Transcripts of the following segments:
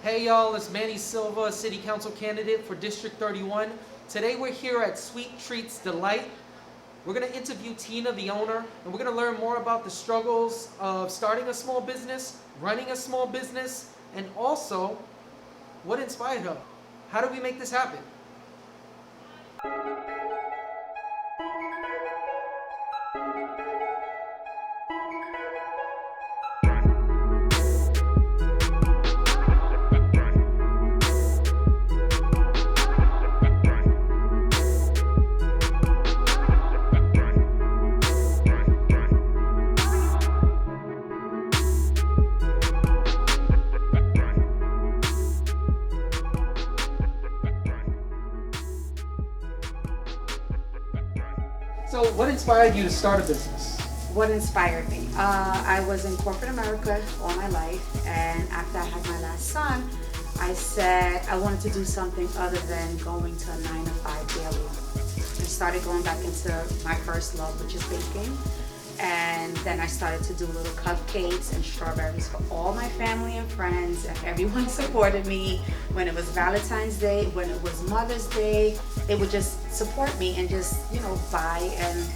Hey y'all, it's Manny Silva, City Council candidate for District 31. Today we're here at Sweet Treats Delight. We're going to interview Tina, the owner, and we're going to learn more about the struggles of starting a small business, running a small business, and also what inspired her. How did we make this happen? So what inspired you to start a business? What inspired me? I was in corporate America all my life, and after I had my last son, I said I wanted to do something other than going to a 9-to-5 daily. I started going back into my first love, which is baking. And then I started to do little cupcakes and strawberries for all my family and friends, and everyone supported me. When it was Valentine's Day, when it was Mother's Day, they would just support me and just, buy and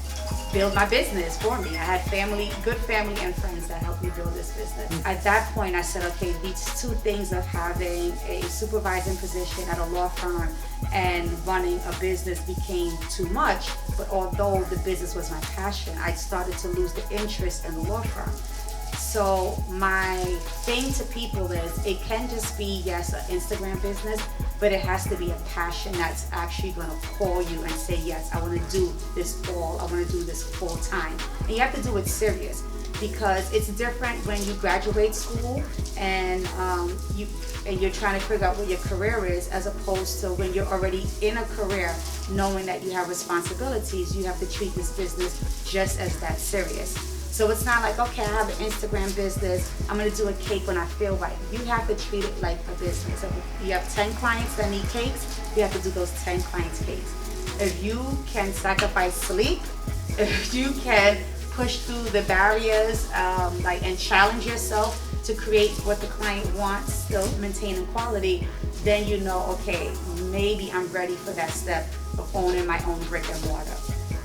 build my business for me. I had good family and friends that helped me build this business. At that point, I said, okay, these two things of having a supervising position at a law firm and running a business became too much. But although the business was my passion, I started to lose the interest in the law firm. So my thing to people is, it can just be, yes, an Instagram business, but it has to be a passion that's actually going to call you and say, yes, I want to do this I want to do this full time. And you have to do it serious, because it's different when you graduate school and you're trying to figure out what your career is, as opposed to when you're already in a career, knowing that you have responsibilities. You have to treat this business just as that serious. So it's not like, okay, I have an Instagram business, I'm going to do a cake when I feel right. You have to treat it like a business. If you have 10 clients that need cakes, you have to do those 10 clients cakes. If you can sacrifice sleep, if you can push through the barriers and challenge yourself to create what the client wants, still maintaining quality, then you know, okay, maybe I'm ready for that step of owning my own brick and mortar.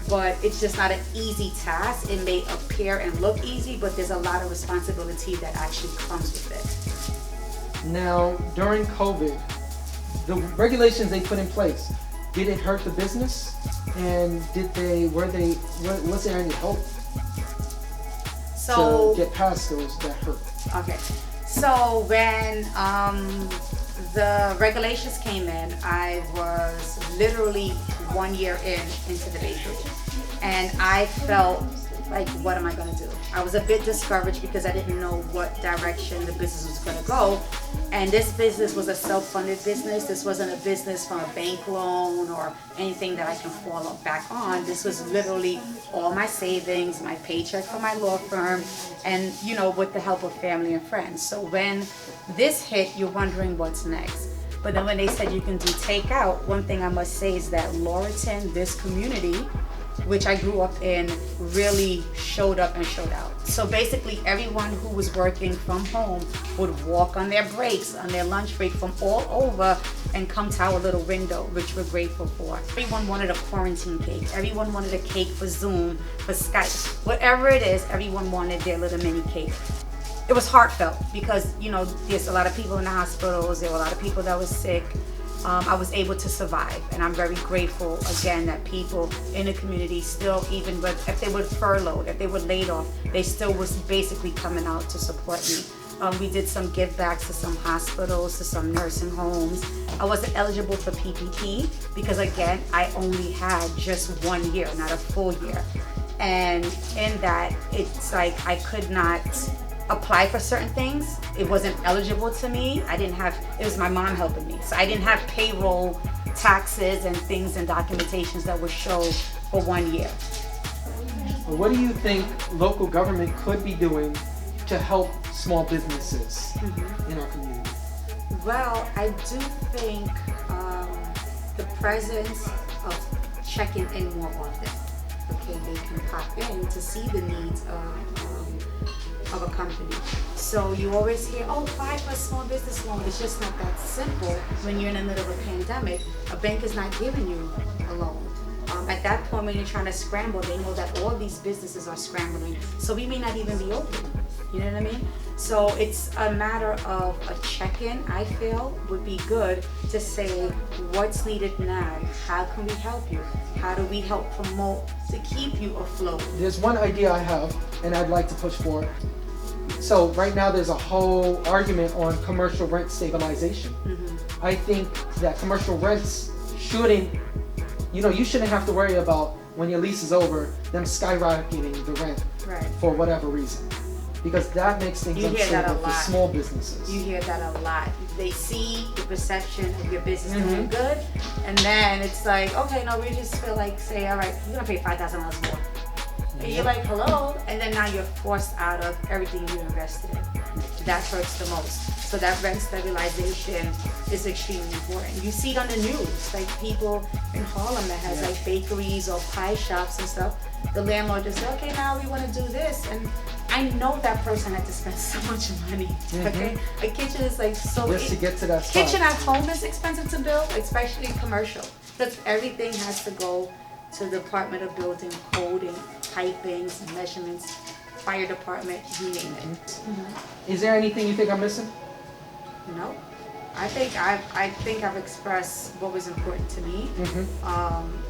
But it's just not an easy task. It may appear and look easy, but there's a lot of responsibility that actually comes with it. Now, during COVID, the regulations they put in place, did it hurt the business? And was there any hope to get past those that hurt? Okay, so when the regulations came in, I was literally 1 year into the bakery, and I felt like, what am I going to do? I was a bit discouraged because I didn't know what direction the business was going to go. And this business was a self-funded business. This wasn't a business from a bank loan or anything that I can fall back on. This was literally all my savings, my paycheck from my law firm, and with the help of family and friends. So when this hit, you're wondering what's next. But then when they said you can do takeout, one thing I must say is that Laurelton, this community, which I grew up in, really showed up and showed out. So basically everyone who was working from home would walk on their breaks, on their lunch break, from all over and come to our little window, which we're grateful for. Everyone wanted a quarantine cake. Everyone wanted a cake for Zoom, for Skype. Whatever it is, everyone wanted their little mini cake. It was heartfelt because, there's a lot of people in the hospitals. There were a lot of people that were sick. I was able to survive, and I'm very grateful again that people in the community still, even if they were furloughed, if they were laid off, they still was basically coming out to support me. We did some give backs to some hospitals, to some nursing homes. I wasn't eligible for PPP because, again, I only had just 1 year, not a full year. And in that, it's like I could not apply for certain things. It wasn't eligible to me. It was my mom helping me. So I didn't have payroll, taxes, and things and documentations that would show for 1 year. What do you think local government could be doing to help small businesses in our community? Well, I do think the presence of checking in more often. Okay, they can pop in to see the needs of a company. So you always hear, oh, apply for a small business loan. It's just not that simple when you're in the middle of a pandemic. A bank is not giving you a loan. At that point, when you're trying to scramble, they know that all these businesses are scrambling. So we may not even be open. You know what I mean? So it's a matter of a check-in, I feel, would be good to say, what's needed now? How can we help you? How do we help promote to keep you afloat? There's one idea I have, and I'd like to push for it. So right now there's a whole argument on commercial rent stabilization. Mm-hmm. I think that commercial rents shouldn't, you shouldn't have to worry about when your lease is over, them skyrocketing the rent Right. for whatever reason. Because that makes things You hear that a unstable for lot. small businesses. You hear that a lot. They see the perception of your business Mm-hmm. doing good, and then it's like, okay, no, we just feel like, say, all right, you're gonna pay $5,000 more. And you're like, hello, and then now you're forced out of everything you invested in. That hurts the most. So that rent stabilization is extremely important. You see it on the news, like people in Harlem that has like bakeries or pie shops and stuff. The landlord just said, okay, now we want to do this, and I know that person had to spend so much money. Okay, a kitchen is like so. Just to get to that spot. Kitchen at home is expensive to build, especially commercial, because everything has to go to the Department of Building, coding, pipings, measurements, fire department, you name it. Is there anything you think I'm missing? No, I think I've expressed what was important to me.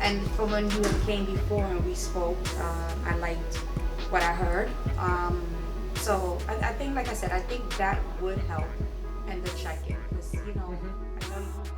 And from when you came before and we spoke, I liked what I heard. So I think, like I said, I think that would help, and the check-in, because I know you don't have